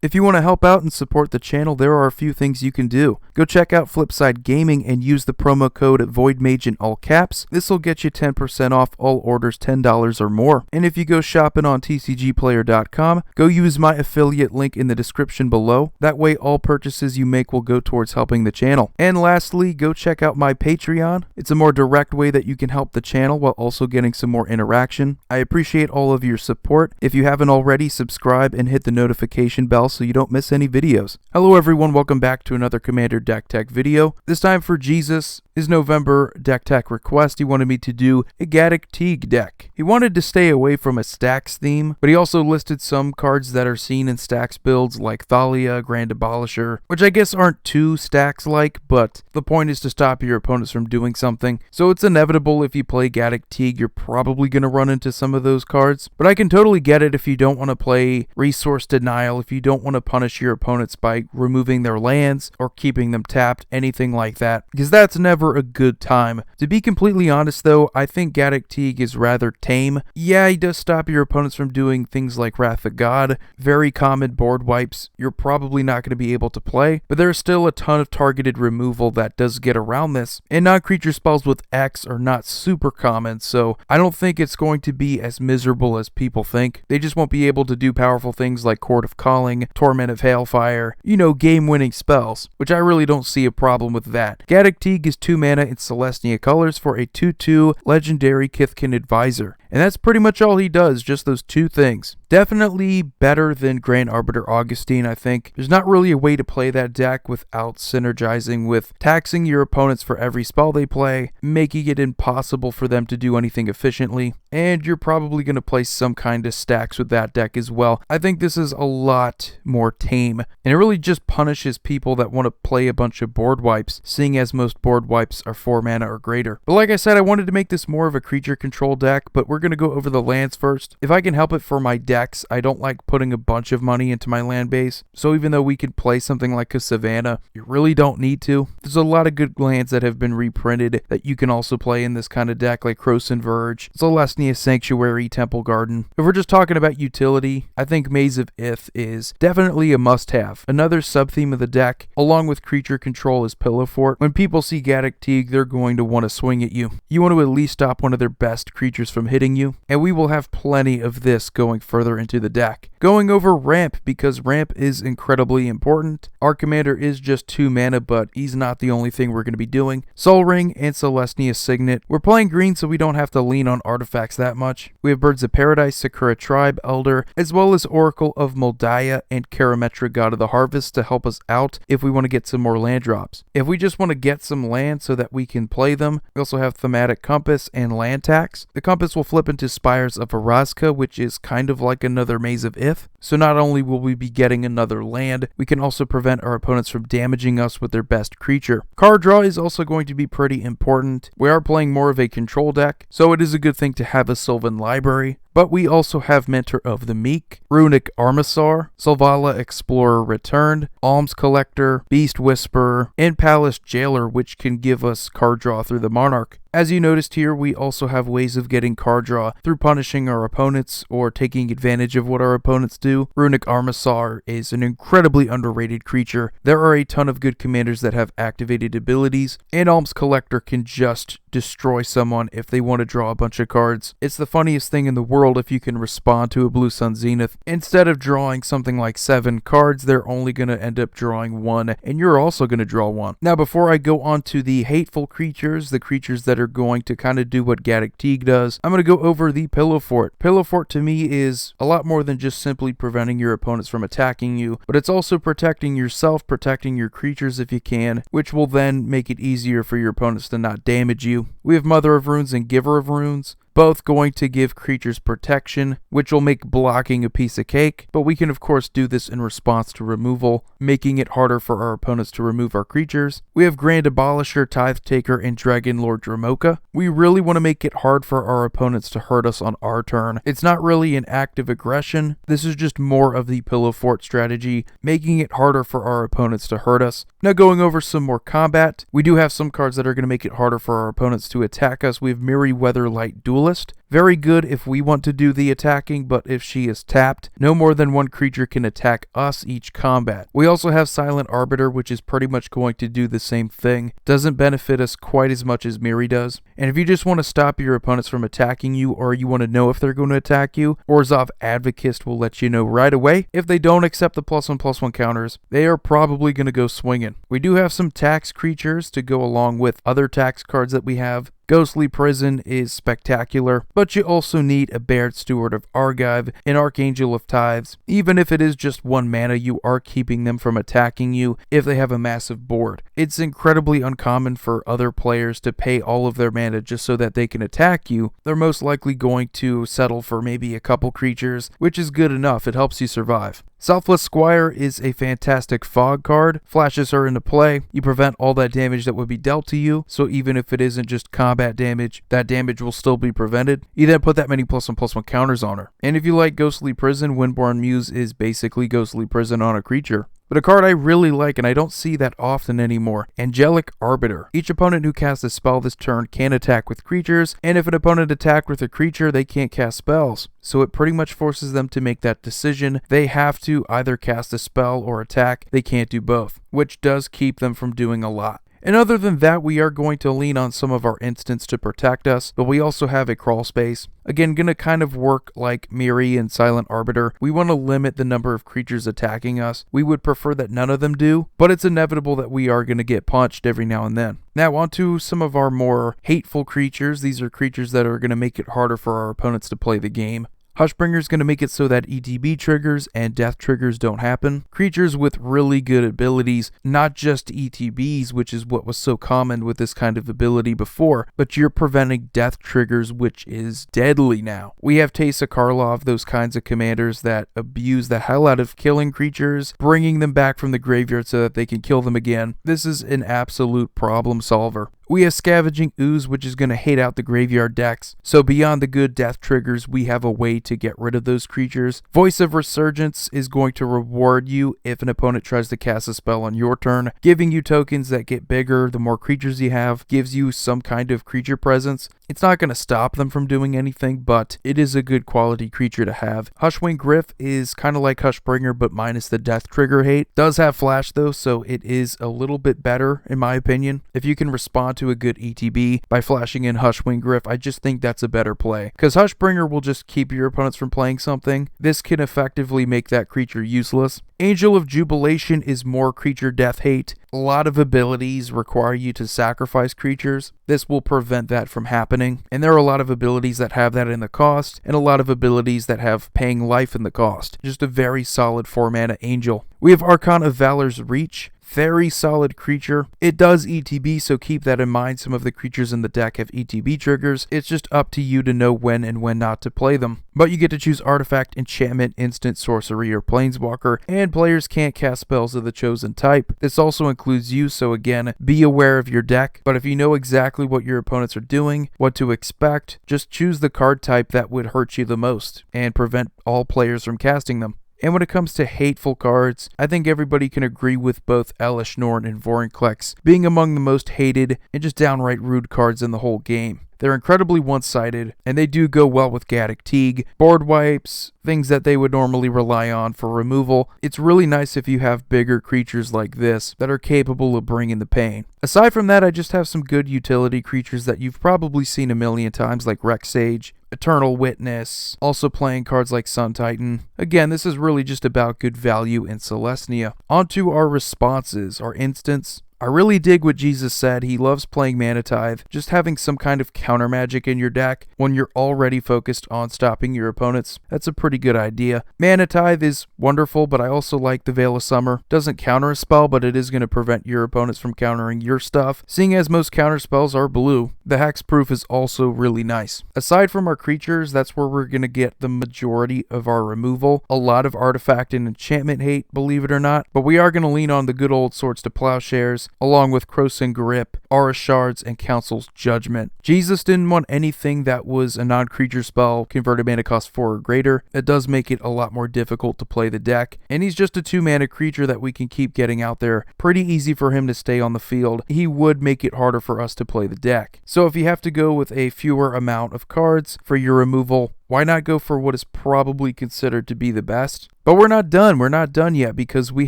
If you want to help out and support the channel, there are a few things you can do. Go check out Flipside Gaming and use the promo code VOIDMAGE in all caps. This will get you 10% off all orders $10 or more. And if you go shopping on tcgplayer.com, go use my affiliate link in the description below. That way all purchases you make will go towards helping the channel. And lastly, go check out my Patreon. It's a more direct way that you can help the channel while also getting some more interaction. I appreciate all of your support. If you haven't already, subscribe and hit the notification bell so you don't miss any videos. Hello everyone, welcome back to another Commander deck tech video. This time for Jesus, his November deck tech request, he wanted me to do a Gaddock Teeg deck. He wanted to stay away from a stacks theme, but he also listed some cards that are seen in stacks builds like Thalia, Grand Abolisher, which I guess aren't too stacks-like, but the point is to stop your opponents from doing something. So it's inevitable if you play Gaddock Teeg, you're probably going to run into some of those cards. But I can totally get it if you don't want to play Resource Denial, if you don't want to punish your opponents by removing their lands or keeping them tapped, anything like that, because that's never a good time. To be completely honest though, I think Gaddock Teeg is rather tame. Yeah, he does stop your opponents from doing things like Wrath of God, very common board wipes you're probably not going to be able to play, but there's still a ton of targeted removal that does get around this, and non-creature spells with X are not super common, so I don't think it's going to be as miserable as people think. They just won't be able to do powerful things like Court of Calling, Torment of Hailfire, game-winning spells, which I really don't see a problem with that. Gaddock Teeg is 2 mana in Celestia colors for a 2/2 legendary Kithkin Advisor. And that's pretty much all he does, just those 2 things. Definitely better than Grand Arbiter Augustine, I think. There's not really a way to play that deck without synergizing with taxing your opponents for every spell they play, making it impossible for them to do anything efficiently, and you're probably going to play some kind of stacks with that deck as well. I think this is a lot more tame, and it really just punishes people that want to play a bunch of board wipes, seeing as most board wipes are 4 mana or greater. But like I said, I wanted to make this more of a creature control deck, but we're going to go over the lands first. If I can help it for my decks, I don't like putting a bunch of money into my land base, so even though we could play something like a Savannah, you really don't need to. There's a lot of good lands that have been reprinted that you can also play in this kind of deck, like Krosan Verge, Celestia Sanctuary, Temple Garden. If we're just talking about utility, I think Maze of Ith is definitely a must-have. Another sub-theme of the deck, along with creature control, is Pillow Fort. When people see Gaddock Teeg, they're going to want to swing at you. You want to at least stop one of their best creatures from hitting you, and we will have plenty of this going further into the deck. Going over ramp, because ramp is incredibly important. Our commander is just 2 mana, but he's not the only thing we're going to be doing. Sol Ring and Celestia Signet. We're playing green so we don't have to lean on artifacts that much. We have Birds of Paradise, Sakura Tribe, Elder, as well as Oracle of Moldiah and Karametra, God of the Harvest, to help us out if we want to get some more land drops. If we just want to get some land so that we can play them, we also have Thematic Compass and Land Tax. The Compass will flip into Spires of Orazca, which is kind of like another Maze of Ith. So not only will we be getting another land, we can also prevent our opponents from damaging us with their best creature. Card draw is also going to be pretty important. We are playing more of a control deck, so it is a good thing to have a Sylvan library. But we also have Mentor of the Meek, Runic Armasaur, Selvala Explorer Returned, Alms Collector, Beast Whisperer, and Palace Jailer, which can give us card draw through the Monarch. As you noticed here, we also have ways of getting card draw through punishing our opponents or taking advantage of what our opponents do. Runic Armasaur is an incredibly underrated creature. There are a ton of good commanders that have activated abilities, and Alms Collector can just destroy someone if they want to draw a bunch of cards. It's the funniest thing in the world if you can respond to a Blue Sun Zenith. Instead of drawing something like 7 cards, they're only going to end up drawing 1, and you're also going to draw 1. Now, before I go on to the hateful creatures, the creatures that are going to kind of do what Gaddock Teeg does, I'm going to go over the Pillow Fort. Pillow Fort to me is a lot more than just simply preventing your opponents from attacking you, but it's also protecting yourself, protecting your creatures if you can, which will then make it easier for your opponents to not damage you. We have Mother of Runes and Giver of Runes. both going to give creatures protection, which will make blocking a piece of cake, but we can of course do this in response to removal, making it harder for our opponents to remove our creatures. We have Grand Abolisher, Tithe Taker, and Dragon Lord Dromoka. We really want to make it hard for our opponents to hurt us on our turn. It's not really an active aggression, this is just more of the Pillow Fort strategy, making it harder for our opponents to hurt us. Now going over some more combat, we do have some cards that are going to make it harder for our opponents to attack us. We have Merryweather Light Duelist. Very good if we want to do the attacking, but if she is tapped, no more than one creature can attack us each combat. We also have Silent Arbiter, which is pretty much going to do the same thing. Doesn't benefit us quite as much as Miri does. And if you just want to stop your opponents from attacking you, or you want to know if they're going to attack you, Orzhov Advocist will let you know right away. If they don't accept the +1/+1 counters, they are probably going to go swinging. We do have some tax creatures to go along with other tax cards that we have. Ghostly Prison is spectacular, but you also need a Baird Steward of Argive, an Archangel of Tithes. Even if it is just 1 mana, you are keeping them from attacking you if they have a massive board. It's incredibly uncommon for other players to pay all of their mana just so that they can attack you. They're most likely going to settle for maybe a couple creatures, which is good enough. It helps you survive. Selfless Squire is a fantastic fog card. Flashes her into play. You prevent all that damage that would be dealt to you, so even if it isn't just combat damage, that damage will still be prevented. You then put that many +1/+1 counters on her. And if you like Ghostly Prison, Windborn Muse is basically Ghostly Prison on a creature. But a card I really like, and I don't see that often anymore, Angelic Arbiter. Each opponent who casts a spell this turn can attack with creatures, and if an opponent attacked with a creature, they can't cast spells. So it pretty much forces them to make that decision. They have to either cast a spell or attack. They can't do both, which does keep them from doing a lot. And other than that, we are going to lean on some of our instants to protect us, but we also have a crawl space. Again, gonna kind of work like Miri and Silent Arbiter. We want to limit the number of creatures attacking us. We would prefer that none of them do, but it's inevitable that we are gonna get punched every now and then. Now onto some of our more hateful creatures. These are creatures that are gonna make it harder for our opponents to play the game. Hushbringer is going to make it so that ETB triggers and death triggers don't happen. Creatures with really good abilities, not just ETBs, which is what was so common with this kind of ability before, but you're preventing death triggers, which is deadly now. We have Teysa Karlov, those kinds of commanders that abuse the hell out of killing creatures, bringing them back from the graveyard so that they can kill them again. This is an absolute problem solver. We have Scavenging Ooze, which is going to hate out the graveyard decks. So beyond the good death triggers, we have a way to get rid of those creatures. Voice of Resurgence is going to reward you if an opponent tries to cast a spell on your turn, giving you tokens that get bigger. The more creatures you have gives you some kind of creature presence. It's not going to stop them from doing anything, but it is a good quality creature to have. Hushwing Griff is kind of like Hushbringer, but minus the death trigger hate. Does have flash though, so it is a little bit better in my opinion. If you can respond to a good ETB by flashing in Hushwing Griff, I just think that's a better play. Because Hushbringer will just keep your opponents from playing something. This can effectively make that creature useless. Angel of Jubilation is more creature death hate. A lot of abilities require you to sacrifice creatures. This will prevent that from happening. And there are a lot of abilities that have that in the cost, and a lot of abilities that have paying life in the cost. Just a very solid 4-mana Angel. We have Archon of Valor's Reach. Very solid creature. It does ETB, so keep that in mind. Some of the creatures in the deck have ETB triggers. It's just up to you to know when and when not to play them. But you get to choose artifact, enchantment, instant, sorcery, or planeswalker, and players can't cast spells of the chosen type. This also includes you, so again, be aware of your deck. But if you know exactly what your opponents are doing, what to expect, just choose the card type that would hurt you the most and prevent all players from casting them. And when it comes to hateful cards, I think everybody can agree with both Elesh Norn and Vorinclex being among the most hated and just downright rude cards in the whole game. They're incredibly one-sided, and they do go well with Gaddock Teeg, board wipes, things that they would normally rely on for removal. It's really nice if you have bigger creatures like this that are capable of bringing the pain. Aside from that, I just have some good utility creatures that you've probably seen a million times, like Rexage, Eternal Witness, also playing cards like Sun Titan. Again, this is really just about good value in Celestia. Onto our responses, our instants. I really dig what Jesus said. He loves playing Mana Tithe. Just having some kind of counter magic in your deck when you're already focused on stopping your opponents. That's a pretty good idea. Mana Tithe is wonderful, but I also like the Veil of Summer. Doesn't counter a spell, but it is going to prevent your opponents from countering your stuff. Seeing as most counter spells are blue, the Hexproof is also really nice. Aside from our creatures, that's where we're going to get the majority of our removal. A lot of artifact and enchantment hate, believe it or not, but we are going to lean on the good old Swords to Plowshares. along with Krosan Grip, Aura Shards, and Council's Judgment. Jesus didn't want anything that was a non-creature spell, converted mana cost 4 or greater. It does make it a lot more difficult to play the deck, and he's just a 2-mana creature that we can keep getting out there. Pretty easy for him to stay on the field. He would make it harder for us to play the deck. So if you have to go with a fewer amount of cards for your removal, why not go for what is probably considered to be the best? But we're not done. We're not done yet, because we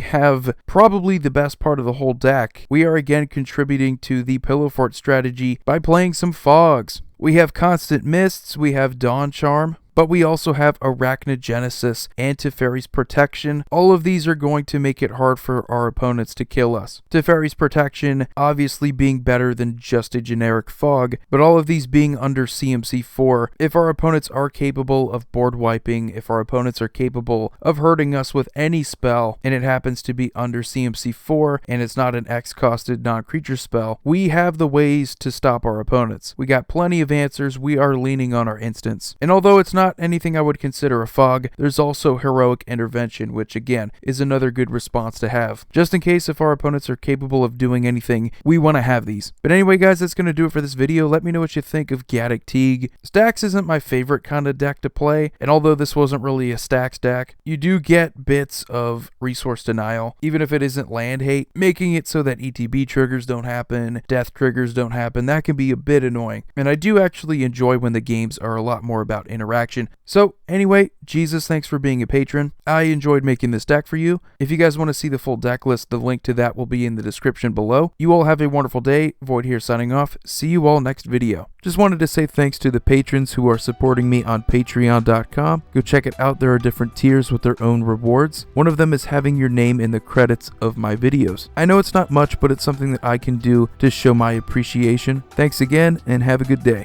have probably the best part of the whole deck. We are again contributing to the Pillow Fort strategy by playing some fogs. We have Constant Mists, we have Dawn Charm, but we also have Arachnogenesis and Teferi's Protection. All of these are going to make it hard for our opponents to kill us. Teferi's Protection obviously being better than just a generic fog, but all of these being under CMC 4. If our opponents are capable of board wiping, if our opponents are capable of hurting us with any spell, and it happens to be under CMC 4, and it's not an X-costed non-creature spell, we have the ways to stop our opponents. We got plenty of answers. We are leaning on our instants. And although it's not anything I would consider a fog, there's also Heroic Intervention, which again is another good response to have. Just in case if our opponents are capable of doing anything, we want to have these. But anyway guys, that's going to do it for this video. Let me know what you think of Gaddock Teeg. Stacks isn't my favorite kind of deck to play, and although this wasn't really a stacks deck, you do get bits of resource denial, even if it isn't land hate, making it so that ETB triggers don't happen, death triggers don't happen. That can be a bit annoying, and I do actually enjoy when the games are a lot more about interaction. So anyway, Jesus, thanks for being a patron. I enjoyed making this deck for you. If you guys want to see the full deck list, the link to that will be in the description below. You all have a wonderful day. Void here signing off. See you all next video. Just wanted to say thanks to the patrons who are supporting me on patreon.com. Go check it out. There are different tiers with their own rewards. One of them is having your name in the credits of my videos. I know it's not much, but it's something that I can do to show my appreciation. Thanks again, and have a good day.